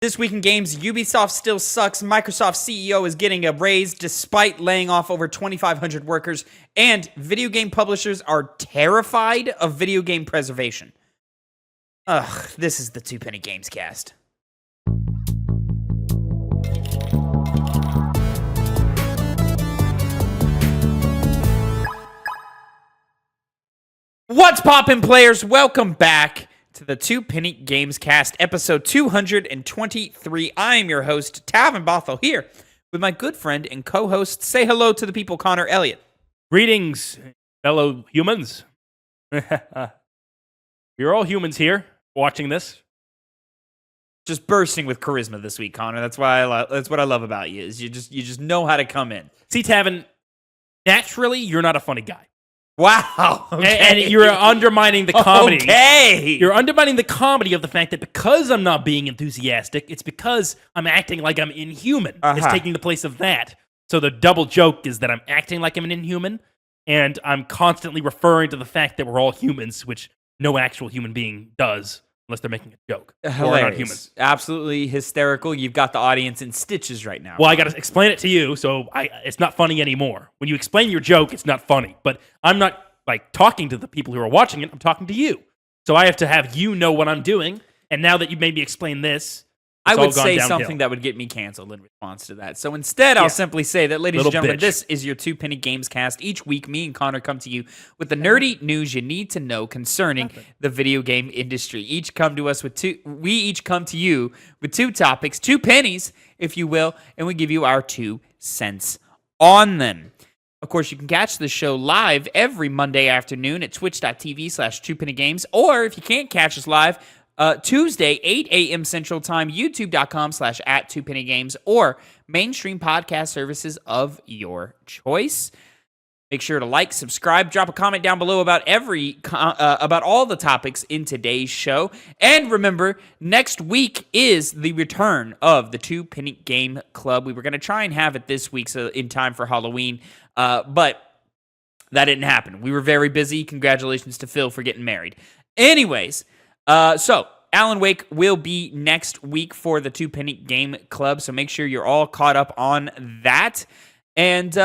This week in games, Ubisoft still sucks, Microsoft CEO is getting a raise despite laying off over 2,500 workers, and video game publishers are terrified of video game preservation. Ugh, this is the Twopenny Gamescast. What's poppin', players? Welcome back to the Twopenny Gamescast, episode 223. I am your host, Tavin Bothel, here with my good friend and co-host. Say hello to the people, Connor Elliott. Greetings, fellow humans. We're all humans here watching this. Just bursting with charisma this week, Connor. That's what I love about you. Is you just know how to come in. See, Tavin, naturally, you're not a funny guy. Wow. Okay. And you're undermining the comedy. Okay. You're undermining the comedy of the fact that because I'm not being enthusiastic, it's because I'm acting like I'm inhuman. It's taking the place of that. So the double joke is that I'm acting like I'm an inhuman, and I'm constantly referring to the fact that we're all humans, which no actual human being does, unless they're making a joke. Hilarious. Or not human. Absolutely hysterical. You've got the audience in stitches right now. Well, I got to explain it to you, so it's not funny anymore. When you explain your joke, it's not funny. But I'm not talking to the people who are watching it. I'm talking to you. So I have to have you know what I'm doing. And now that you've made me explain this, I would say downhill. something that would get me canceled in response to that. So instead, I'll simply say that, ladies and gentlemen, this is your Twopenny Gamescast. Each week, me and Connor come to you with the nerdy news you need to know concerning the video game industry. We each come to you with two topics, two pennies, if you will, and we give you our 2 cents on them. Of course, you can catch the show live every Monday afternoon at twitch.tv/TwoPennyGames, or if you can't catch us live, Tuesday, 8 a.m. Central Time, youtube.com/@TwoPennyGames, or mainstream podcast services of your choice. Make sure to like, subscribe, drop a comment down below about about all the topics in today's show. And remember, next week is the return of the Twopenny Game Club. We were going to try and have it this week so in time for Halloween, but that didn't happen. We were very busy. Congratulations to Phil for getting married. Anyways, so Alan Wake will be next week for the Twopenny Game Club, so make sure you're all caught up on that. And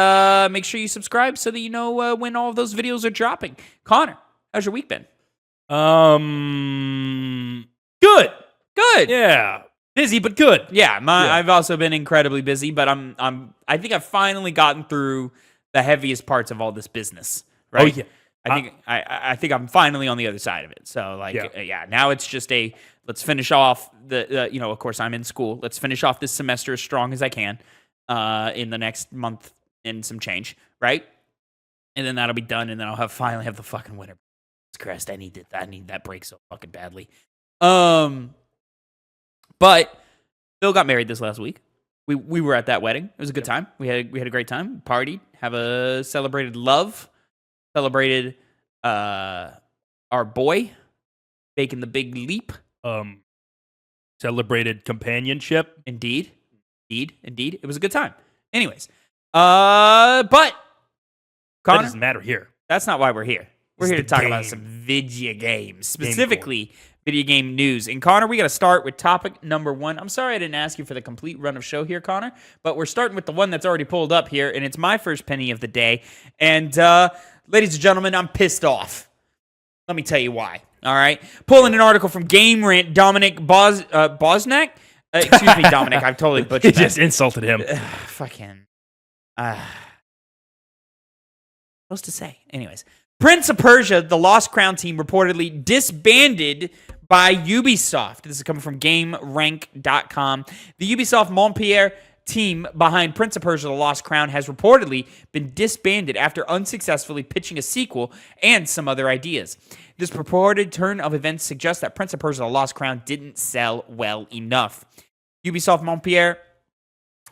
make sure you subscribe so that you know when all of those videos are dropping. Connor, how's your week been? Good. Good. Yeah. Busy, but good. Yeah, I've also been incredibly busy, but I think I've finally gotten through the heaviest parts of all this business. Right? Oh, yeah. I think I'm finally on the other side of it. So now it's just let's finish off of course I'm in school. Let's finish off this semester as strong as I can in the next month and some change, right? And then that'll be done, and then I'll finally have the fucking winter. Christ, I need that break so fucking badly. But Phil got married this last week. We were at that wedding. It was a good time. We had a great time. Partied, celebrated love. Celebrated our boy making the big leap. Celebrated companionship. Indeed. It was a good time. Anyways, but Connor, that doesn't matter here. That's not why we're here. We're here to talk about some video games, specifically video game news. And Connor, we got to start with topic number 1. I'm sorry I didn't ask you for the complete run of show here, Connor, but we're starting with the one that's already pulled up here, and it's my first penny of the day. And ladies and gentlemen, I'm pissed off. Let me tell you why. All right, pulling an article from Game Rant, Dominic Bosnack. Excuse me, Dominic. I've totally butchered that. You just insulted him. Fucking. Supposed to say. Anyways. Prince of Persia, the Lost Crown team, reportedly disbanded by Ubisoft. This is coming from GameRank.com. The Ubisoft Montpellier team behind Prince of Persia, the Lost Crown, has reportedly been disbanded after unsuccessfully pitching a sequel and some other ideas. This purported turn of events suggests that Prince of Persia, the Lost Crown didn't sell well enough. Ubisoft Montpellier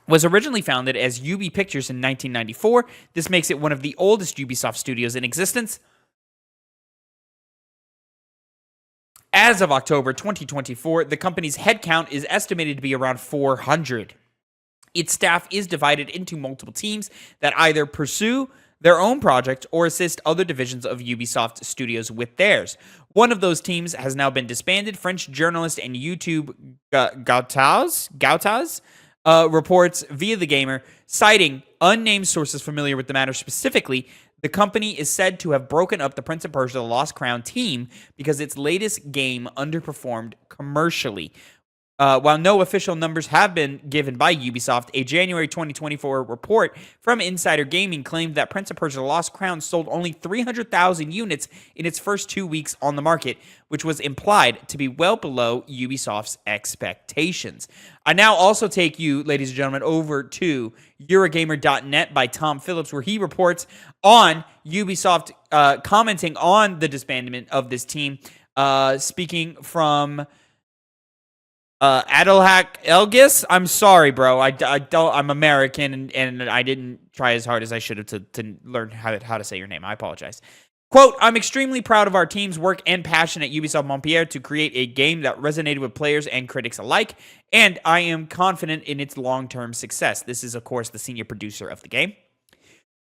was originally founded as UB Pictures in 1994. This makes it one of the oldest Ubisoft studios in existence. As of October 2024, the company's headcount is estimated to be around 400. Its staff is divided into multiple teams that either pursue their own project or assist other divisions of Ubisoft Studios with theirs. One of those teams has now been disbanded. French journalist and YouTube Gautaz reports via The Gamer, citing unnamed sources familiar with the matter specifically. The company is said to have broken up the Prince of Persia: The Lost Crown team because its latest game underperformed commercially. While no official numbers have been given by Ubisoft, a January 2024 report from Insider Gaming claimed that Prince of Persia: The Lost Crown sold only 300,000 units in its first 2 weeks on the market, which was implied to be well below Ubisoft's expectations. I now also take you, ladies and gentlemen, over to Eurogamer.net by Tom Phillips, where he reports on Ubisoft commenting on the disbandment of this team, speaking from... Adelhak Elgis, I'm sorry, bro. I don't. I'm American, and I didn't try as hard as I should have to learn how to say your name. I apologize. Quote, I'm extremely proud of our team's work and passion at Ubisoft Montpellier to create a game that resonated with players and critics alike, and I am confident in its long-term success. This is, of course, the senior producer of the game.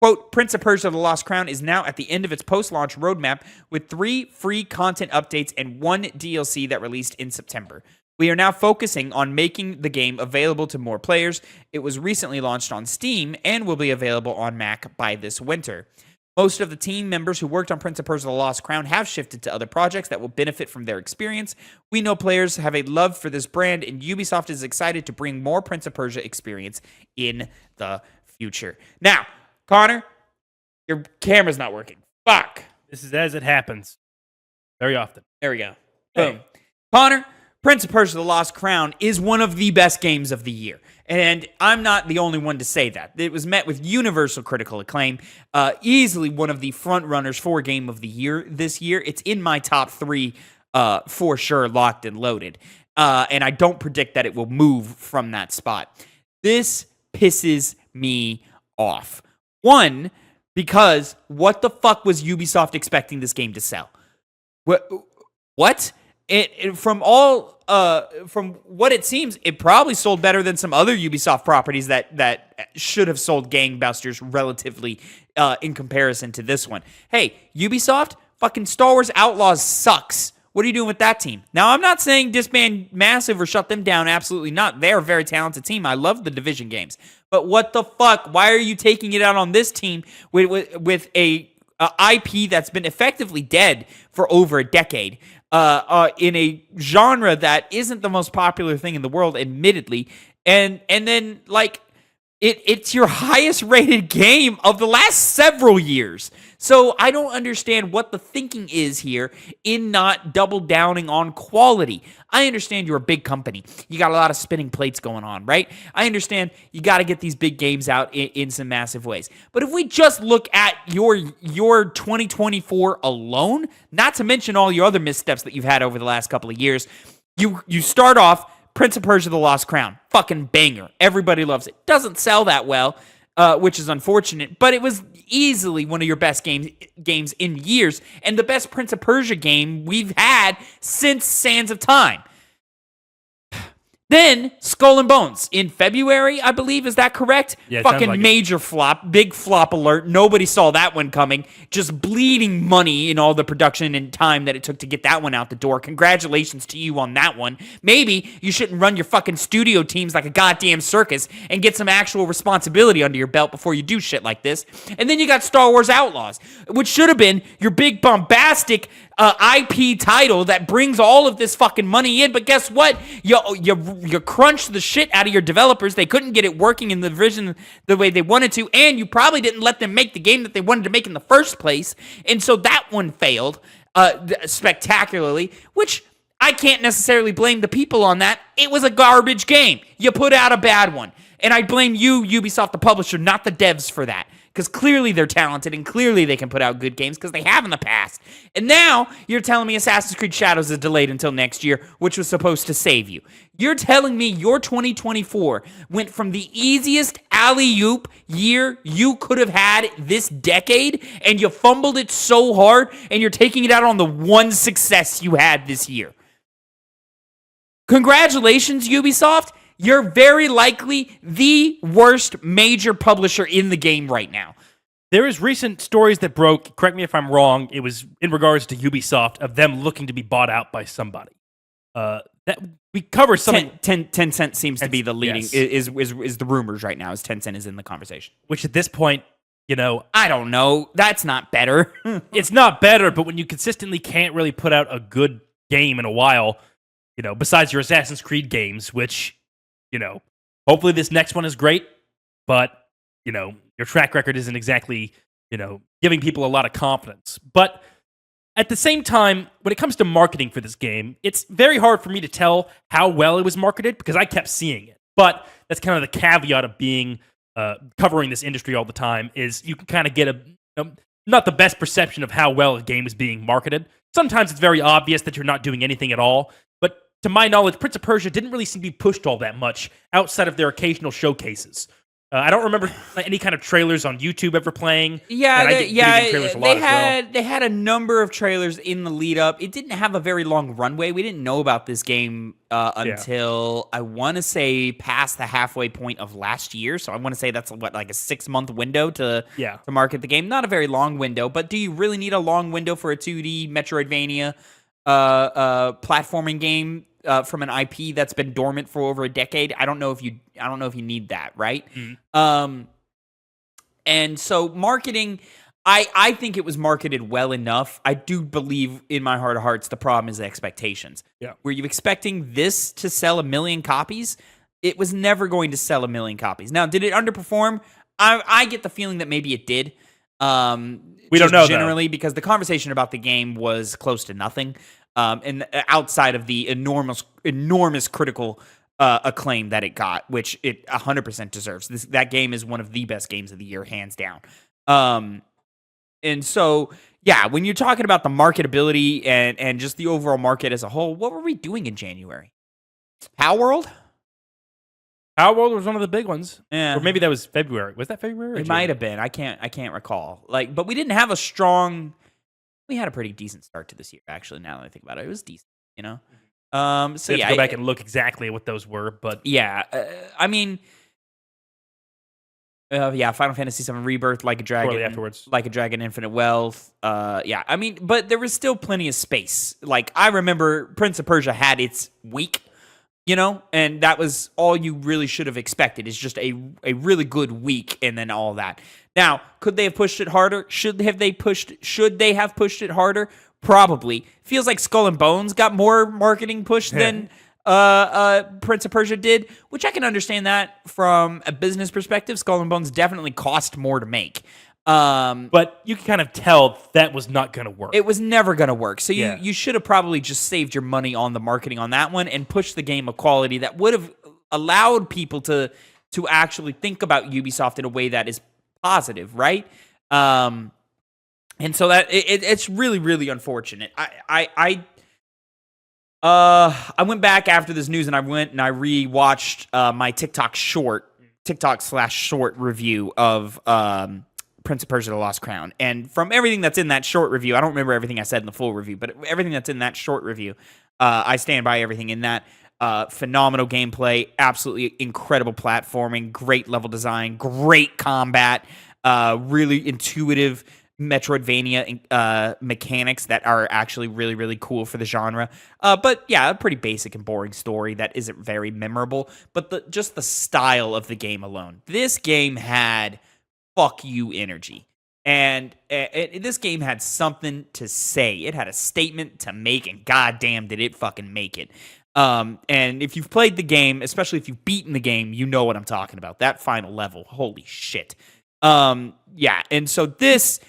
Quote, Prince of Persia: The Lost Crown is now at the end of its post-launch roadmap with 3 free content updates and 1 DLC that released in September. We are now focusing on making the game available to more players. It was recently launched on Steam and will be available on Mac by this winter. Most of the team members who worked on Prince of Persia: The Lost Crown have shifted to other projects that will benefit from their experience. We know players have a love for this brand, and Ubisoft is excited to bring more Prince of Persia experience in the future. Now, Connor, your camera's not working. Fuck. This is as it happens very often. There we go. Boom. Connor, Prince of Persia: The Lost Crown is one of the best games of the year. And I'm not the only one to say that. It was met with universal critical acclaim. Easily one of the front runners for Game of the Year this year. It's in my top 3 for sure, locked and loaded. And I don't predict that it will move from that spot. This pisses me off. One, because what the fuck was Ubisoft expecting this game to sell? What? From what it seems, it probably sold better than some other Ubisoft properties that should have sold gangbusters relatively in comparison to this one. Hey, Ubisoft, fucking Star Wars Outlaws sucks. What are you doing with that team? Now, I'm not saying disband Massive or shut them down. Absolutely not. They're a very talented team. I love the Division games. But what the fuck? Why are you taking it out on this team with a IP that's been effectively dead for over a decade? In a genre that isn't the most popular thing in the world, admittedly, and then like it's your highest rated game of the last several years. So I don't understand what the thinking is here in not double downing on quality. I understand you're a big company. You got a lot of spinning plates going on, right? I understand you got to get these big games out in some massive ways. But if we just look at your 2024 alone, not to mention all your other missteps that you've had over the last couple of years, you start off Prince of Persia: The Lost Crown. Fucking banger. Everybody loves it. Doesn't sell that well, which is unfortunate, but it was easily one of your best games in years, and the best Prince of Persia game we've had since Sands of Time. Then, Skull and Bones in February, I believe. Is that correct? Yeah, fucking like major flop. Big flop alert. Nobody saw that one coming. Just bleeding money in all the production and time that it took to get that one out the door. Congratulations to you on that one. Maybe you shouldn't run your fucking studio teams like a goddamn circus and get some actual responsibility under your belt before you do shit like this. And then you got Star Wars Outlaws, which should have been your big bombastic IP title that brings all of this fucking money in. But guess what? You crunched the shit out of your developers. They couldn't get it working in the vision the way they wanted to, and you probably didn't let them make the game that they wanted to make in the first place. And so that one failed spectacularly, which I can't necessarily blame the people on that. It was a garbage game. You put out a bad one. And I blame you, Ubisoft, the publisher, not the devs, for that. Because clearly they're talented and clearly they can put out good games because they have in the past. And now you're telling me Assassin's Creed Shadows is delayed until next year, which was supposed to save you. You're telling me your 2024 went from the easiest alley-oop year you could have had this decade, and you fumbled it so hard, and you're taking it out on the one success you had this year. Congratulations, Ubisoft. You're very likely the worst major publisher in the game right now. There is recent stories that broke, correct me if I'm wrong, it was in regards to Ubisoft, of them looking to be bought out by somebody. That we covered something. Tencent seems to be the leading, yes. is the rumors right now, is Tencent is in the conversation. Which at this point, I don't know. That's not better. It's not better, but when you consistently can't really put out a good game in a while, besides your Assassin's Creed games, which, hopefully this next one is great, but, your track record isn't exactly, giving people a lot of confidence. But at the same time, when it comes to marketing for this game, it's very hard for me to tell how well it was marketed because I kept seeing it. But that's kind of the caveat of being covering this industry all the time, is you can kind of get not the best perception of how well a game is being marketed. Sometimes it's very obvious that you're not doing anything at all. But to my knowledge, Prince of Persia didn't really seem to be pushed all that much outside of their occasional showcases. I don't remember any kind of trailers on YouTube ever playing. Yeah, they had a number of trailers in the lead up. It didn't have a very long runway. We didn't know about this game until I want to say past the halfway point of last year. So I want to say that's like a 6-month window to market the game. Not a very long window, but do you really need a long window for a 2D Metroidvania platforming game? From an IP that's been dormant for over a decade, I don't know if you need that, right? Mm-hmm. And so marketing, I think it was marketed well enough. I do believe in my heart of hearts the problem is the expectations. Yeah. Were you expecting this to sell 1 million copies? It was never going to sell 1 million copies. Now, did it underperform? I get the feeling that maybe it did. We don't know generally because the conversation about the game was close to nothing. And outside of the enormous critical acclaim that it got, which it 100% deserves. That game is one of the best games of the year, hands down. And so, yeah, when you're talking about the marketability and just the overall market as a whole, what were we doing in January? Power World? Power World was one of the big ones. Yeah. Or maybe that was February. Was that February? It might have been. I can't recall. But we didn't have a strong... We had a pretty decent start to this year, actually, now that I think about it. It was decent, So, yeah. Go back and look exactly what those were, but... Yeah, Final Fantasy VII Rebirth, Like a Dragon... Shortly afterwards. Like a Dragon, Infinite Wealth. But there was still plenty of space. Like, I remember Prince of Persia had its week, and that was all you really should have expected, is just a really good week and then all that. Now, could they have pushed it harder? Should they have pushed it harder? Probably. Feels like Skull and Bones got more marketing push than Prince of Persia did, which I can understand that from a business perspective. Skull and Bones definitely cost more to make. But you can kind of tell that was not going to work. It was never going to work. So you should have probably just saved your money on the marketing on that one and pushed the game of quality that would have allowed people to actually think about Ubisoft in a way that is positive, right? And so that it's really, really unfortunate. I went back after this news and I rewatched my TikTok/short review of Prince of Persia: The Lost Crown. And from everything that's in that short review, I don't remember everything I said in the full review, but everything that's in that short review, I stand by everything in that. Phenomenal gameplay, absolutely incredible platforming, great level design, great combat, really intuitive Metroidvania mechanics that are actually really, really cool for the genre. But yeah, a pretty basic and boring story that isn't very memorable, but just the style of the game alone. This game had fuck you energy. And this game had something to say. It had a statement to make, and goddamn did it fucking make it. And if you've played the game, especially if you've beaten the game, you know what I'm talking about. That final level, holy shit. And so this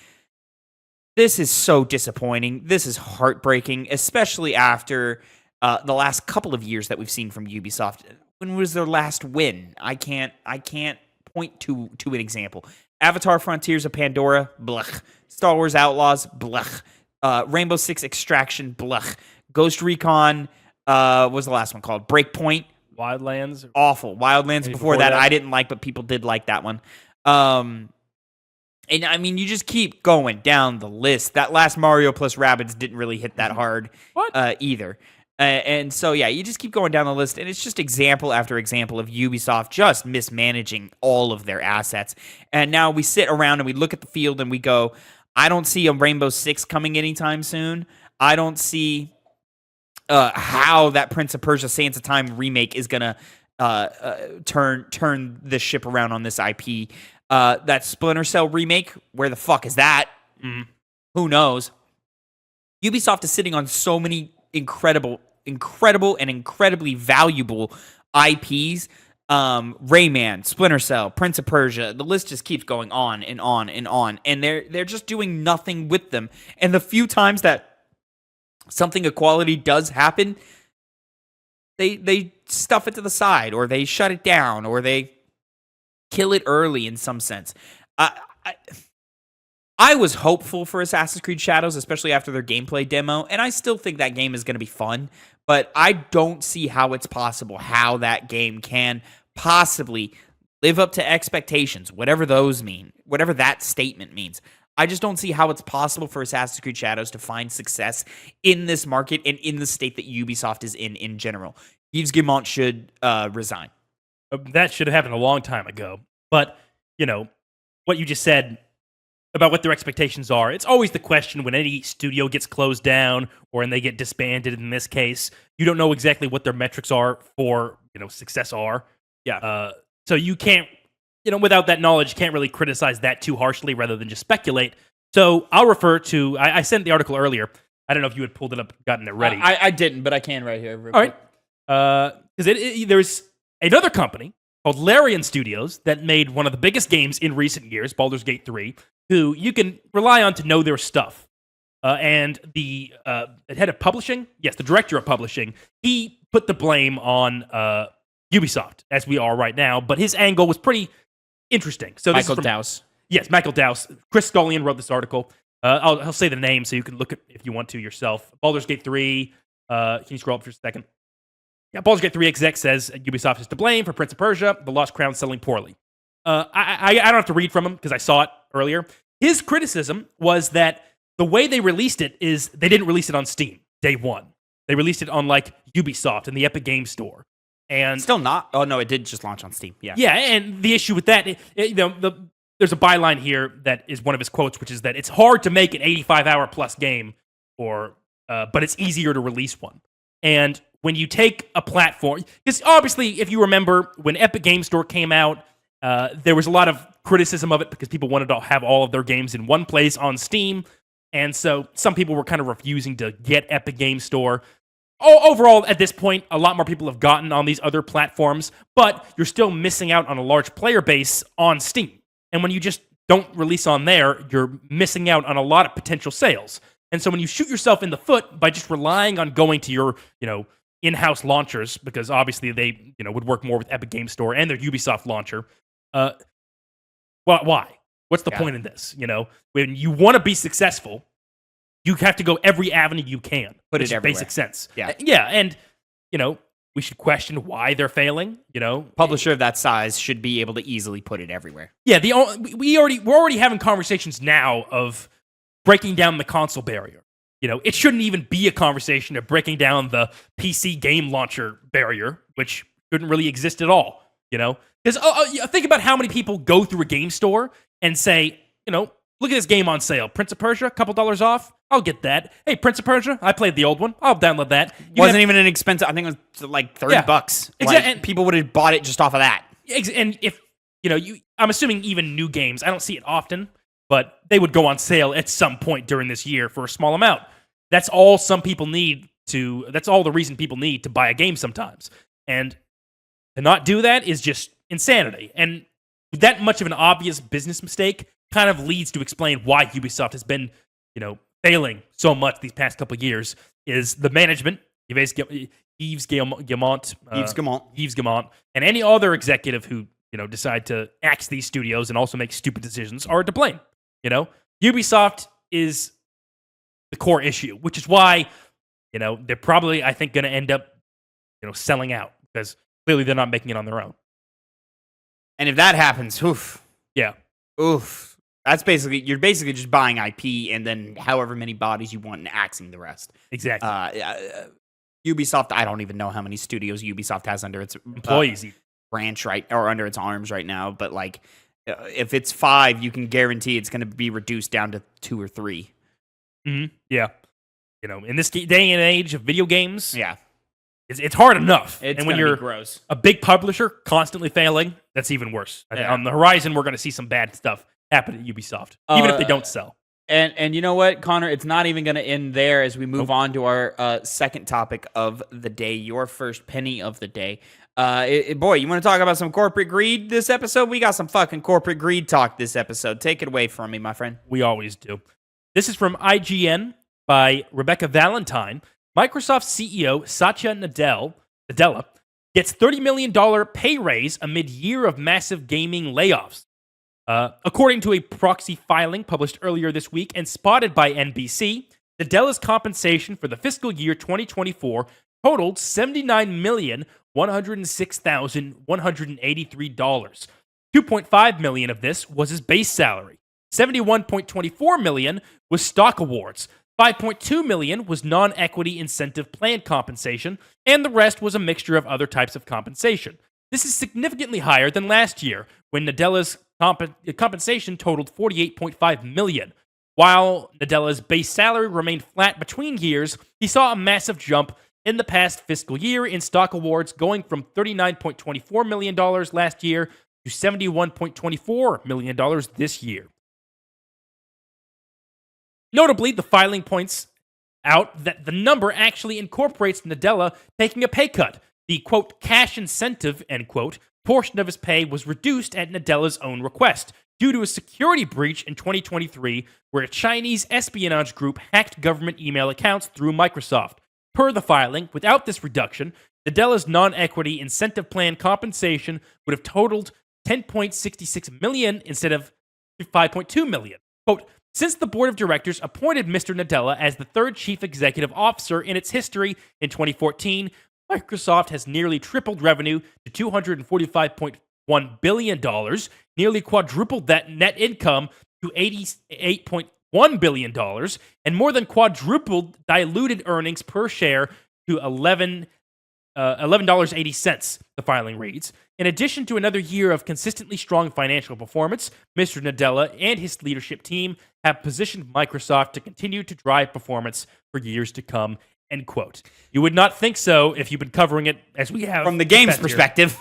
is so disappointing. This is heartbreaking, especially after the last couple of years that we've seen from Ubisoft. When was their last win? I can't point to an example. Avatar: Frontiers of Pandora, blech. Star Wars Outlaws, blech. Rainbow Six Extraction, blech. Ghost Recon, what was the last one called? Breakpoint. Wildlands. Awful. Wildlands before that I didn't like, but people did like that one. And I mean, you just keep going down the list. That last Mario plus Rabbids didn't really hit that hard either. And so, yeah, you just keep going down the list, and it's just example after example of Ubisoft just mismanaging all of their assets. And now we sit around and we look at the field and we go, I don't see a Rainbow Six coming anytime soon. I don't see how that Prince of Persia Sands of Time remake is going to turn the ship around on this IP. That Splinter Cell remake, where the fuck is that? Who knows? Ubisoft is sitting on so many incredible and incredibly valuable IPs. Rayman, Splinter Cell, Prince of Persia, the list just keeps going on and on and on. And they're just doing nothing with them. And the few times that something of quality does happen, they stuff it to the side, or they shut it down, or they kill it early in some sense. I was hopeful for Assassin's Creed Shadows, especially after their gameplay demo, and I still think that game is going to be fun, but I don't see how it's possible how that game can possibly live up to expectations, whatever those mean, whatever that statement means. I just don't see how it's possible for Assassin's Creed Shadows to find success in this market and in the state that Ubisoft is in general. Yves Guillemot should resign. That should have happened a long time ago. But, what you just said about what their expectations are. It's always the question when any studio gets closed down or when they get disbanded in this case. You don't know exactly what their metrics are for, success are. Yeah. So you can't, without that knowledge, you can't really criticize that too harshly rather than just speculate. So I'll refer to, I sent the article earlier. I don't know if you had pulled it up, gotten it ready. I didn't, but I can right here. All right. Because there's another company called Larian Studios that made one of the biggest games in recent years, Baldur's Gate 3, who you can rely on to know their stuff. And the head of publishing, the director of publishing, he put the blame on Ubisoft, as we are right now, but his angle was pretty interesting. So Michael Dowse. Yes, Michael Dowse. Chris Scullion wrote this article. I'll say the name so you can look at if you want to yourself. Baldur's Gate 3, can you scroll up for a second? Yeah, Baldur's Gate 3 exec says Ubisoft is to blame for Prince of Persia, The Lost Crown selling poorly. I don't have to read from him because I saw it earlier. His criticism was that the way they released it is they didn't release it on Steam day one. They released it on Ubisoft and the Epic Games Store. And still not. Oh no, it did just launch on Steam. Yeah. Yeah, and the issue with that, there's a byline here that is one of his quotes, which is that it's hard to make an 85-hour plus game, but it's easier to release one. And when you take a platform, because obviously, if you remember when Epic Games Store came out, there was a lot of criticism of it because people wanted to have all of their games in one place on Steam. And so some people were kind of refusing to get Epic Games Store. Overall, at this point, a lot more people have gotten on these other platforms, but you're still missing out on a large player base on Steam. And when you just don't release on there, you're missing out on a lot of potential sales. And so when you shoot yourself in the foot by just relying on going to your, in-house launchers, because obviously they, would work more with Epic Games Store and their Ubisoft launcher, why? What's the point in this? When you want to be successful, you have to go every avenue you can. Put it everywhere. Basic sense. Yeah. Yeah, and, we should question why they're failing, Publisher of that size should be able to easily put it everywhere. Yeah, we're already having conversations now of breaking down the console barrier. It shouldn't even be a conversation of breaking down the PC game launcher barrier, which shouldn't really exist at all, Because think about how many people go through a game store and say, look at this game on sale. Prince of Persia, a couple $, off. I'll get that. Hey, Prince of Persia, I played the old one. I'll download that. Wasn't even an expensive. I think it was like $30. Exactly. And people would have bought it just off of that. And if, I'm assuming even new games, I don't see it often, but they would go on sale at some point during this year for a small amount. That's all that's all the reason people need to buy a game sometimes. And to not do that is just insanity. And that much of an obvious business mistake kind of leads to explain why Ubisoft has been, failing so much these past couple of years is the management, Yves Guillemot, and any other executive who, decide to axe these studios and also make stupid decisions are to blame. Ubisoft is the core issue, which is why, they're probably, I think, going to end up, selling out because clearly they're not making it on their own. And if that happens, oof. Yeah. Oof. You're basically just buying IP and then however many bodies you want and axing the rest. Exactly. Ubisoft, I don't even know how many studios Ubisoft has under its employees branch or under its arms right now, but like if it's 5, you can guarantee it's going to be reduced down to 2 or 3. Mm-hmm. Yeah. In this day and age of video games, yeah, it's hard enough. And when you're gross. A big publisher constantly failing, that's even worse. Yeah. On the horizon, we're going to see some bad stuff happen at Ubisoft, even if they don't sell. And you know what, Connor? It's not even going to end there as we move on to our second topic of the day, your first penny of the day. Boy, you want to talk about some corporate greed this episode? We got some fucking corporate greed talk this episode. Take it away from me, my friend. We always do. This is from IGN by Rebecca Valentine. Microsoft CEO Satya Nadella gets $30 million pay raise amid year of massive gaming layoffs. According to a proxy filing published earlier this week and spotted by NBC, Nadella's compensation for the fiscal year 2024 totaled $79,106,183. $2.5 million of this was his base salary. $71.24 million was stock awards. $5.2 million was non-equity incentive plan compensation, and the rest was a mixture of other types of compensation. This is significantly higher than last year, when Nadella's compensation totaled $48.5 million. While Nadella's base salary remained flat between years, he saw a massive jump in the past fiscal year in stock awards, going from $39.24 million last year to $71.24 million this year. Notably, the filing points out that the number actually incorporates Nadella taking a pay cut. The, quote, cash incentive, end quote, portion of his pay was reduced at Nadella's own request due to a security breach in 2023 where a Chinese espionage group hacked government email accounts through Microsoft. Per the filing, without this reduction, Nadella's non-equity incentive plan compensation would have totaled $10.66 million instead of $5.2 million. Quote, since the board of directors appointed Mr. Nadella as the third chief executive officer in its history in 2014, Microsoft has nearly tripled revenue to $245.1 billion, nearly quadrupled that net income to $88.1 billion, and more than quadrupled diluted earnings per share to $11.80, the filing reads. In addition to another year of consistently strong financial performance, Mr. Nadella and his leadership team have positioned Microsoft to continue to drive performance for years to come, end quote. You would not think so if you've been covering it as we have. From the game's perspective.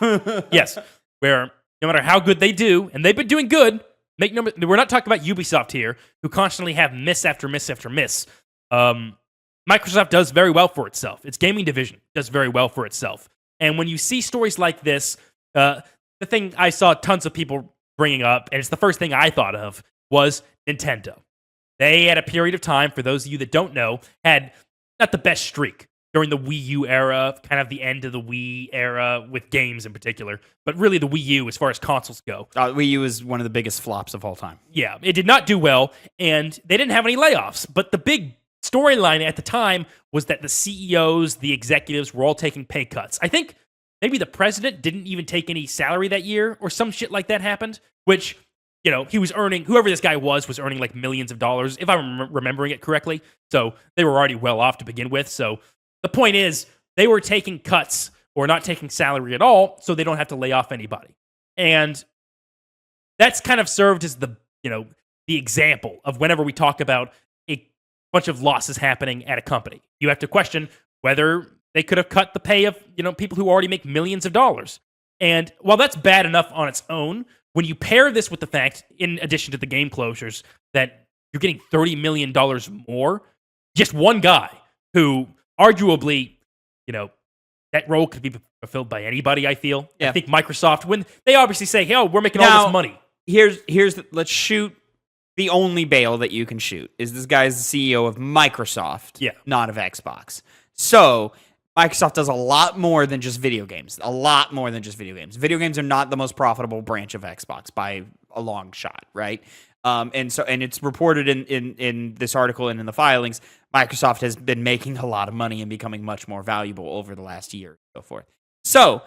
Yes, where no matter how good they do, and they've been doing good, we're not talking about Ubisoft here, who constantly have miss after miss after miss. Microsoft does very well for itself. Its gaming division does very well for itself. And when you see stories like this, the thing I saw tons of people bringing up, and it's the first thing I thought of, was Nintendo. They, at a period of time, for those of you that don't know, had not the best streak during the Wii U era, kind of the end of the Wii era with games in particular, but really the Wii U as far as consoles go. Wii U is one of the biggest flops of all time. Yeah, it did not do well, and they didn't have any layoffs, but the big storyline at the time was that the CEOs, the executives were all taking pay cuts. I think maybe the president didn't even take any salary that year or some shit like that happened, which, he was earning, whoever this guy was earning like millions of dollars, if I'm remembering it correctly. So they were already well off to begin with. So the point is, they were taking cuts or not taking salary at all, so they don't have to lay off anybody. And that's kind of served as the example of whenever we talk about a bunch of losses happening at a company. You have to question whether they could have cut the pay of, people who already make millions of dollars. And while that's bad enough on its own, when you pair this with the fact, in addition to the game closures, that you're getting $30 million more, just one guy who arguably, that role could be fulfilled by anybody, I feel. Yeah. I think Microsoft, when they obviously say, hey, we're making all this money. Let's shoot the only bail that you can shoot. Is this guy's the CEO of Microsoft, not of Xbox. So Microsoft does a lot more than just video games. A lot more than just video games. Video games are not the most profitable branch of Xbox by a long shot, right? And it's reported in this article and in the filings, Microsoft has been making a lot of money and becoming much more valuable over the last year and so forth. So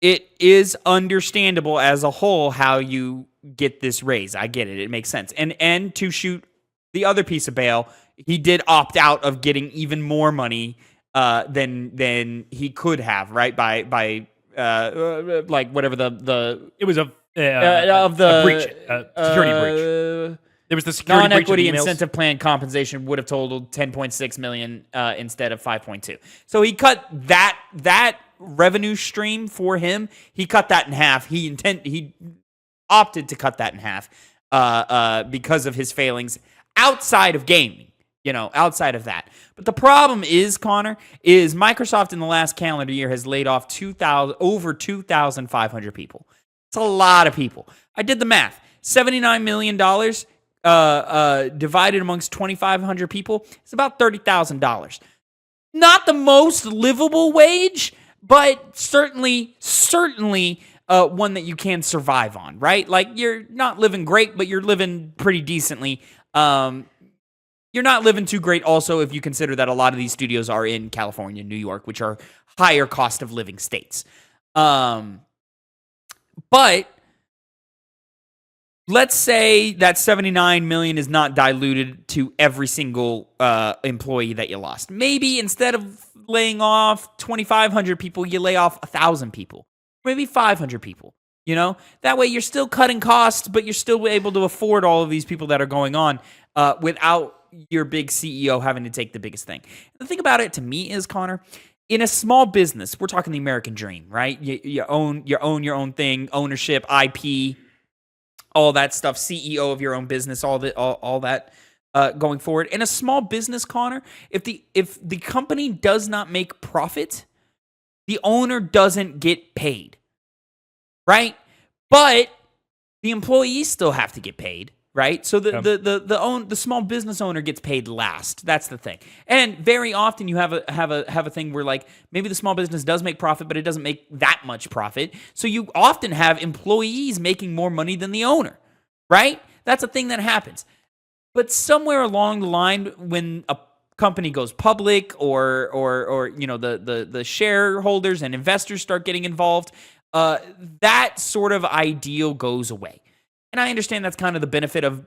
it is understandable as a whole how you get this raise. I get it. It makes sense. And to shoot the other piece of bail, he did opt out of getting even more money than he could have, right? By like whatever the It was of a breach, security breach. There was the security non-equity breach of emails. incentive plan compensation would have totaled 10.6 million instead of 5.2. So he cut that revenue stream for him. He cut that in half. He opted to cut that in half because of his failings outside of gaming. Outside of that. But the problem is, Connor, is Microsoft in the last calendar year has laid off over 2,500 people. It's a lot of people. I did the math. $79 million divided amongst 2,500 people is about $30,000. Not the most livable wage, but certainly one that you can survive on, right? Like, you're not living great, but you're living pretty decently. You're not living too great also if you consider that a lot of these studios are in California, New York, which are higher cost of living states. But let's say that $79 million is not diluted to every single employee that you lost. Maybe instead of laying off 2,500 people, you lay off 1,000 people, maybe 500 people. That way you're still cutting costs, but you're still able to afford all of these people that are going on without your big CEO having to take the biggest thing. The thing about it to me is, Connor, in a small business, we're talking the American dream, right? You own your own thing, ownership, IP, all that stuff, CEO of your own business, all that going forward. In a small business, Connor, if the company does not make profit, the owner doesn't get paid, right? But the employees still have to get paid. Right, so the small business owner gets paid last. That's the thing, and very often you have a thing where, like, maybe the small business does make profit, but it doesn't make that much profit. So you often have employees making more money than the owner. Right, that's a thing that happens. But somewhere along the line, when a company goes public, or the shareholders and investors start getting involved, that sort of ideal goes away. And I understand that's kind of the benefit of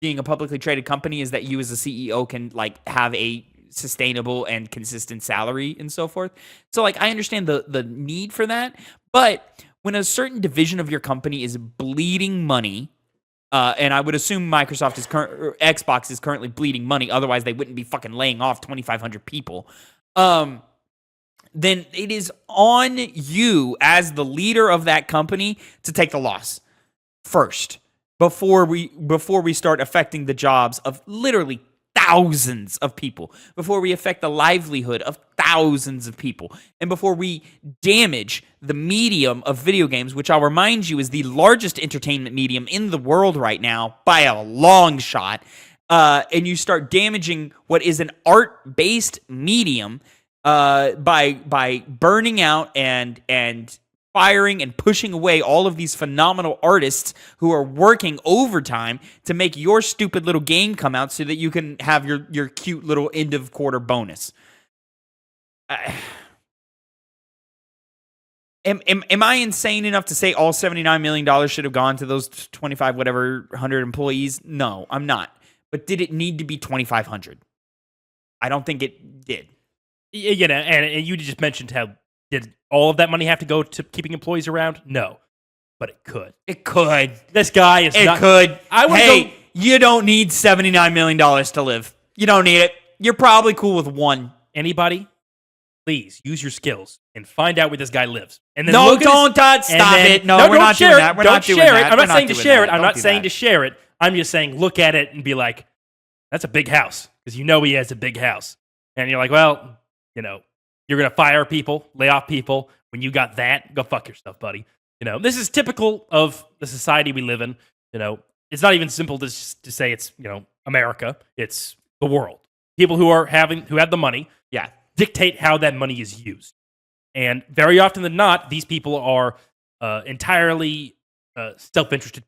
being a publicly traded company, is that you as a CEO can, like, have a sustainable and consistent salary and so forth. So, like, I understand the need for that. But when a certain division of your company is bleeding money, and I would assume Xbox is currently bleeding money, otherwise they wouldn't be fucking laying off 2,500 people. Then it is on you as the leader of that company to take the loss first, before we start affecting the jobs of literally thousands of people, before we affect the livelihood of thousands of people, and before we damage the medium of video games, which I'll remind you is the largest entertainment medium in the world right now by a long shot, and you start damaging what is an art-based medium by burning out and firing and pushing away all of these phenomenal artists who are working overtime to make your stupid little game come out so that you can have your cute little end of quarter bonus. Am I insane enough to say all $79 million should have gone to those 100 employees? No, I'm not. But did it need to be 2,500? I don't think it did. And you just mentioned how, did all of that money have to go to keeping employees around? No. But it could. It could. This guy is not... It could. You don't need $79 million to live. You don't need it. You're probably cool with one. Anybody, please use your skills and find out where this guy lives. And then stop it. No, we're not doing that. We're not doing that. I'm not saying to share it. I'm not saying to share it. I'm just saying look at it and be like, that's a big house. Because you know he has a big house. And you're like, well, you're going to fire people, lay off people. When you got that, go fuck yourself, buddy. This is typical of the society we live in. It's not even simple to say it's, America. It's the world. People who have the money, dictate how that money is used. And very often than not, these people are entirely self-interested.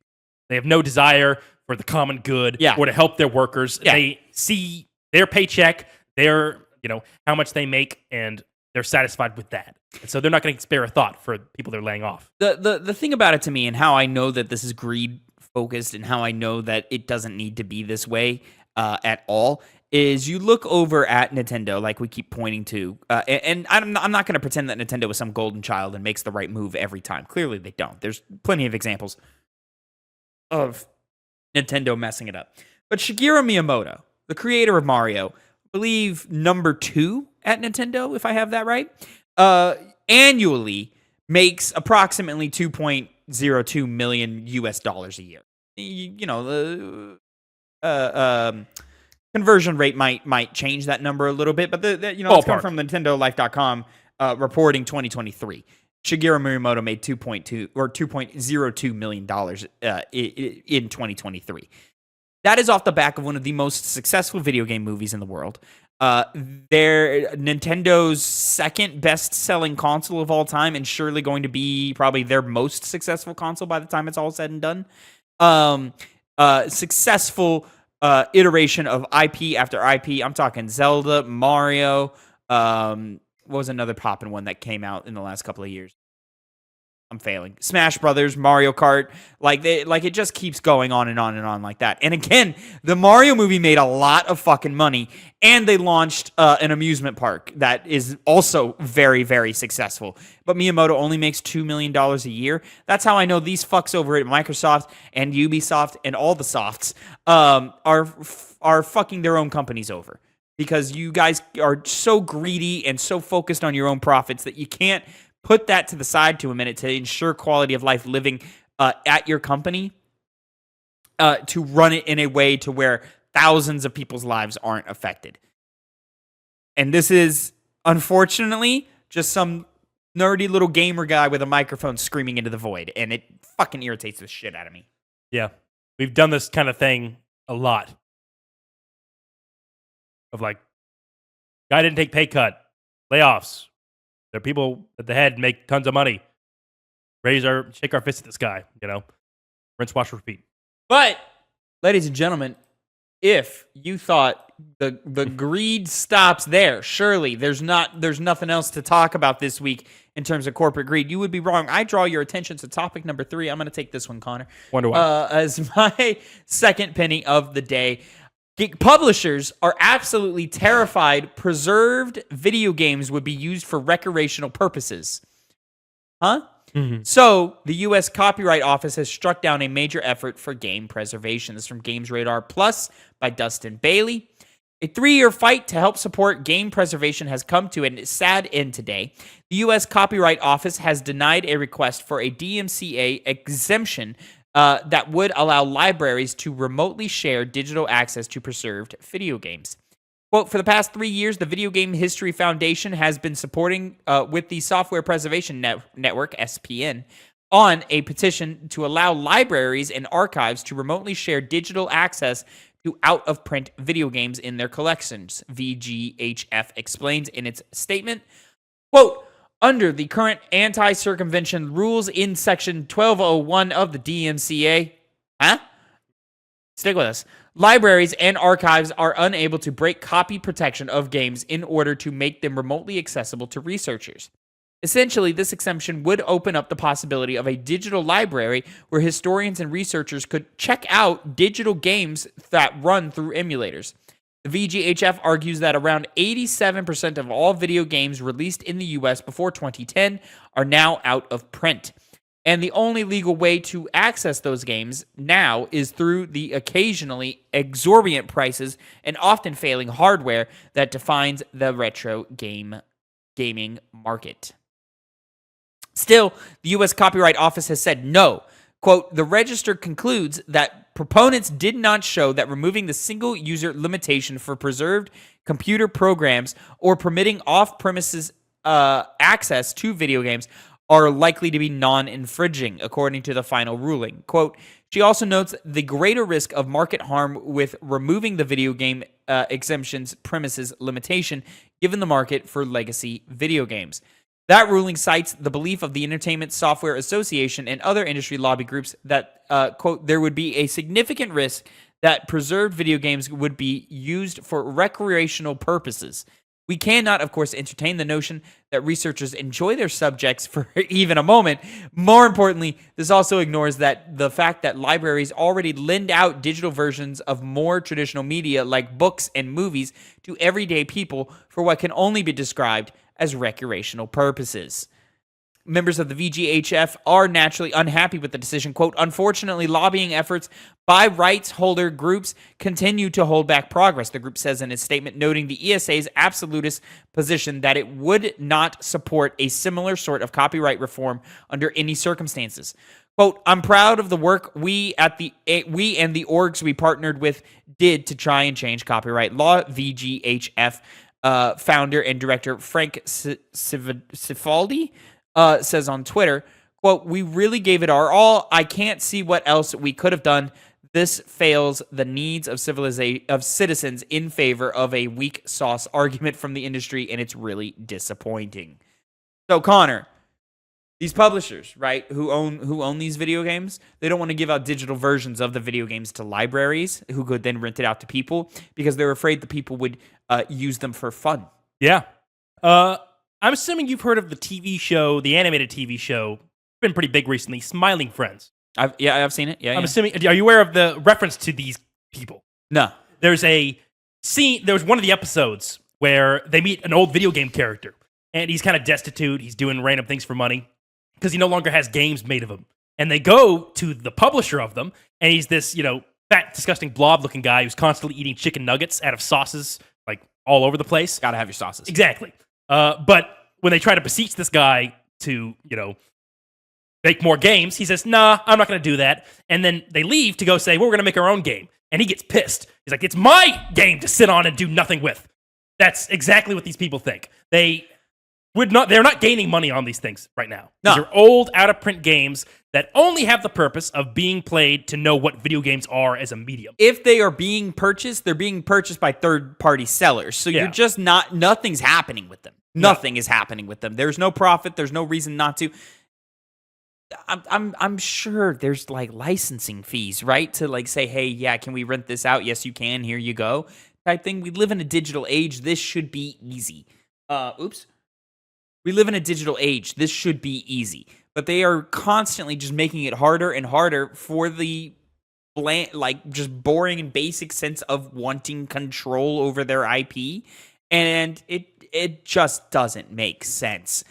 They have no desire for the common good or to help their workers. Yeah. They see their paycheck, how much they make, and they're satisfied with that. And so they're not going to spare a thought for people they're laying off. The thing about it to me, and how I know that this is greed focused, and how I know that it doesn't need to be this way at all, is you look over at Nintendo, like we keep pointing to, and I'm not going to pretend that Nintendo is some golden child and makes the right move every time. Clearly, they don't. There's plenty of examples of Nintendo messing it up. But Shigeru Miyamoto, the creator of Mario, I believe number 2 at Nintendo, if I have that right, annually makes approximately $2.02 million US a year. You know, the conversion rate might change that number a little bit, but it's come from NintendoLife.com reporting 2023. Shigeru Miyamoto made $2.02 million in 2023. That is off the back of one of the most successful video game movies in the world. They're Nintendo's second best-selling console of all time, and surely going to be probably their most successful console by the time it's all said and done. Successful iteration of IP after IP. I'm talking Zelda, Mario. What was another poppin' one that came out in the last couple of years? I'm failing. Smash Brothers, Mario Kart, it just keeps going on and on and on like that. And again, the Mario movie made a lot of fucking money, and they launched an amusement park that is also very, very successful. But Miyamoto only makes $2 million a year. That's how I know these fucks over at Microsoft and Ubisoft and all the softs are fucking their own companies over. Because you guys are so greedy and so focused on your own profits that you can't put that to the side to a minute to ensure quality of life living at your company, to run it in a way to where thousands of people's lives aren't affected. And this is, unfortunately, just some nerdy little gamer guy with a microphone screaming into the void, and it fucking irritates the shit out of me. Yeah. We've done this kind of thing a lot. Of like, guy didn't take pay cut, layoffs. There are people at the head make tons of money. Shake our fist at this guy, rinse, wash, repeat. But, ladies and gentlemen, if you thought the greed stops there, surely there's nothing else to talk about this week in terms of corporate greed, you would be wrong. I draw your attention to topic number 3. I'm going to take this one, Connor. Wonder why. As my second penny of the day. Publishers are absolutely terrified preserved video games would be used for recreational purposes. Huh? Mm-hmm. So, the U.S. Copyright Office has struck down a major effort for game preservation. This is from Games Radar Plus by Dustin Bailey. A 3-year fight to help support game preservation has come to a sad end today. The U.S. Copyright Office has denied a request for a DMCA exemption that would allow libraries to remotely share digital access to preserved video games. Quote, for the past 3 years, the Video Game History Foundation has been supporting with the Software Preservation Network, SPN, on a petition to allow libraries and archives to remotely share digital access to out-of-print video games in their collections, VGHF explains in its statement. Quote, under the current anti-circumvention rules in Section 1201 of the DMCA, stick with us, libraries and archives are unable to break copy protection of games in order to make them remotely accessible to researchers. Essentially, this exemption would open up the possibility of a digital library where historians and researchers could check out digital games that run through emulators. The VGHF argues that around 87% of all video games released in the US before 2010 are now out of print. And the only legal way to access those games now is through the occasionally exorbitant prices and often failing hardware that defines the retro gaming market. Still, the U.S. Copyright Office has said no. Quote, the register concludes that proponents did not show that removing the single-user limitation for preserved computer programs or permitting off-premises access to video games are likely to be non-infringing, according to the final ruling. Quote, she also notes the greater risk of market harm with removing the video game exemptions premises limitation, given the market for legacy video games. That ruling cites the belief of the Entertainment Software Association and other industry lobby groups that, quote, there would be a significant risk that preserved video games would be used for recreational purposes. We cannot, of course, entertain the notion that researchers enjoy their subjects for even a moment. More importantly, this also ignores the fact that libraries already lend out digital versions of more traditional media like books and movies to everyday people for what can only be described as recreational purposes. Members of the VGHF are naturally unhappy with the decision. Quote, unfortunately, lobbying efforts by rights holder groups continue to hold back progress, the group says in its statement, noting the ESA's absolutist position that it would not support a similar sort of copyright reform under any circumstances. Quote, I'm proud of the work we and the orgs we partnered with did to try and change copyright law, VGHF founder and director Frank Cifaldi says on Twitter, quote, we really gave it our all. I can't see what else we could have done. This fails the needs of citizens in favor of a weak sauce argument from the industry, and it's really disappointing. So, Connor, these publishers, right, who own these video games, they don't want to give out digital versions of the video games to libraries who could then rent it out to people because they're afraid the people would use them for fun. Yeah. I'm assuming you've heard of the TV show, the animated TV show, been pretty big recently, Smiling Friends. I've seen it. Yeah, I'm assuming. Are you aware of the reference to these people? No. There's a scene. There was one of the episodes where they meet an old video game character, and he's kind of destitute. He's doing random things for money because he no longer has games made of him. And they go to the publisher of them, and he's this, fat, disgusting blob-looking guy who's constantly eating chicken nuggets out of sauces, like all over the place. Gotta have your sauces. Exactly. But when they try to beseech this guy to, make more games, he says, nah, I'm not going to do that. And then they leave to go say, well, we're going to make our own game. And he gets pissed. He's like, it's my game to sit on and do nothing with. That's exactly what these people think. They're not gaining money on these things right now. No. These are old, out-of-print games that only have the purpose of being played to know what video games are as a medium. If they are being purchased, they're being purchased by third-party sellers. So you're just nothing's happening with them. Nothing is happening with them. There's no profit. There's no reason not to. I'm sure there's like licensing fees, right? To like say, hey, yeah, can we rent this out? Yes, you can. Here you go. Type thing. We live in a digital age. This should be easy. We live in a digital age. This should be easy. But they are constantly just making it harder and harder for the just boring and basic sense of wanting control over their IP. And it just doesn't make sense.